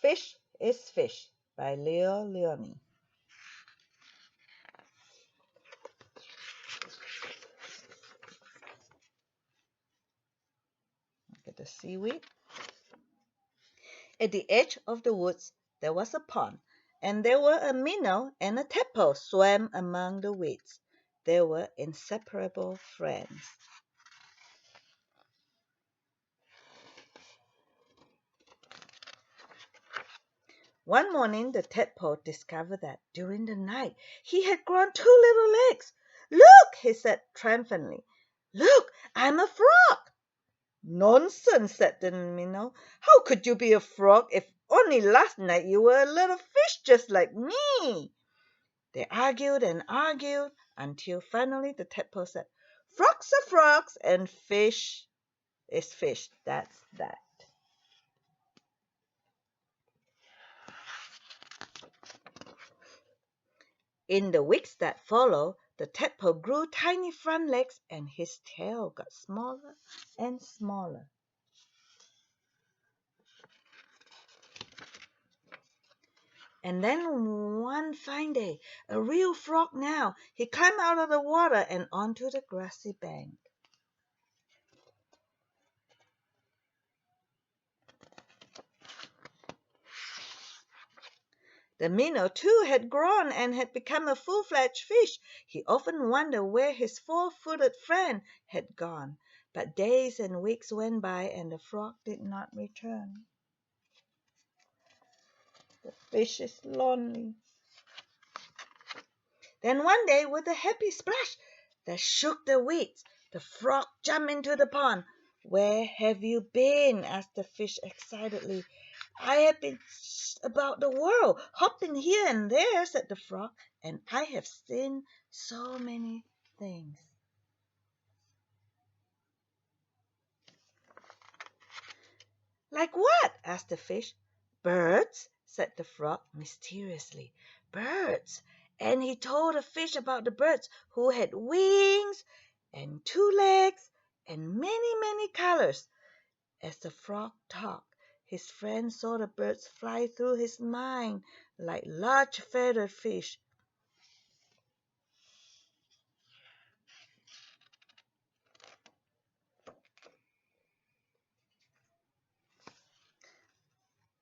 Fish is Fish by Leo Lionni. Look at the seaweed. At the edge of the woods there was a pond, and there were a minnow and a tadpole swam among the weeds. They were inseparable friends. One morning the tadpole discovered that during the night he had grown two little legs. "Look!" he said triumphantly. "Look, I'm a frog!" "Nonsense!" said the minnow. "How could you be a frog if only last night you were a little fish just like me?" They argued and argued until finally the tadpole said, "Frogs are frogs and fish is fish. That's that." In the weeks that followed, the tadpole grew tiny front legs and his tail got smaller and smaller. And then one fine day, a real frog now, he climbed out of the water and onto the grassy bank. The minnow too had grown and had become a full-fledged fish. He often wondered where his four-footed friend had gone. But days and weeks went by and the frog did not return. The fish is lonely. Then one day, with a happy splash that shook the weeds, the frog jumped into the pond. "Where have you been?" asked the fish excitedly. "I have been about the world, hopping here and there," said the frog, "and I have seen so many things." "Like what?" asked the fish. "Birds," said the frog mysteriously. "Birds." And he told the fish about the birds who had wings and two legs and many, many colors. As the frog talked, his friend saw the birds fly through his mind like large feathered fish.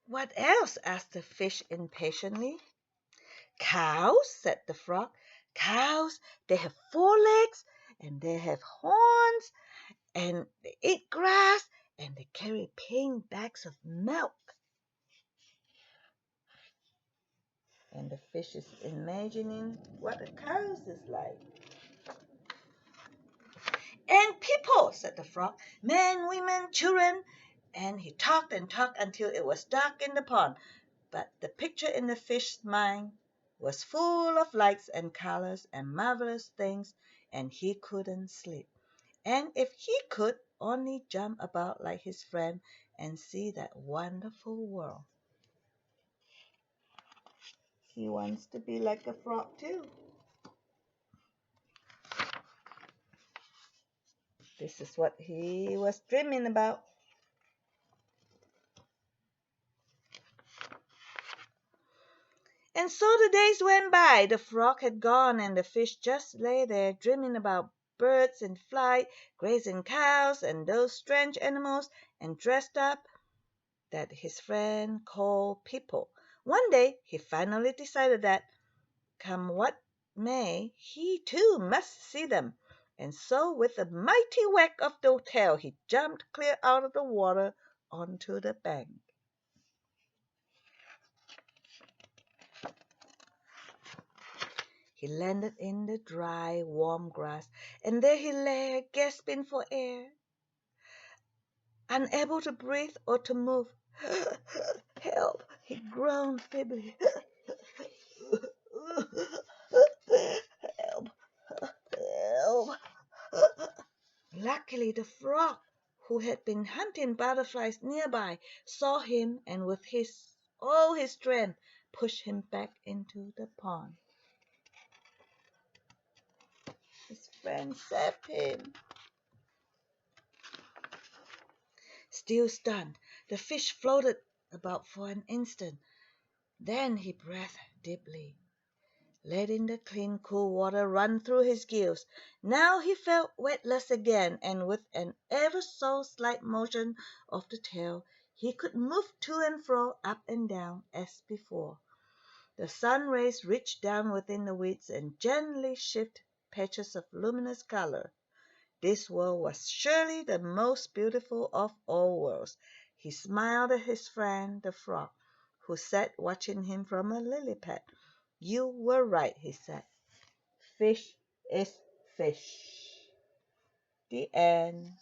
"What else?" asked the fish impatiently. "Cows," said the frog. "Cows, they have four legs and they have horns and they eat grass and they carry pink bags of milk." And the fish is imagining what a cow is like. "And people," said the frog, "men, women, children." And he talked and talked until it was dark in the pond. But the picture in the fish's mind was full of lights and colors and marvelous things, and he couldn't sleep. And if he could only jump about like his friend and see that wonderful world. He wants to be like a frog too. This is what he was dreaming about. And so the days went by. The frog had gone, and the fish just lay there dreaming about birds in flight, grazing cows, and those strange animals, and dressed up that his friend called people. One day he finally decided that, come what may, he too must see them. And so with a mighty whack of the tail he jumped clear out of the water onto the bank. He landed in the dry, warm grass, and there he lay, gasping for air, unable to breathe or to move. "Help!" he groaned feebly. "Help! Help!" Luckily, the frog, who had been hunting butterflies nearby, saw him and with all his strength pushed him back into the pond. His friend saved him. Still stunned, the fish floated about for an instant. Then he breathed deeply, letting the clean, cool water run through his gills. Now he felt weightless again, and with an ever so slight motion of the tail, he could move to and fro, up and down, as before. The sun rays reached down within the weeds and gently shifted patches of luminous color. This world was surely the most beautiful of all worlds. He smiled at his friend, the frog, who sat watching him from a lily pad. "You were right," he said. "Fish is fish." The end.